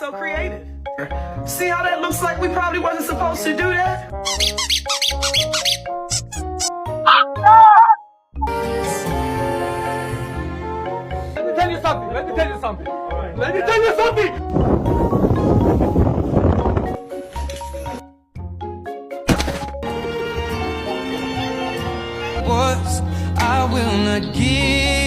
so creative. See how that looks like we probably wasn't supposed to do that? Let me tell you something. Let me tell you something. Let me tell you something. Was I will not give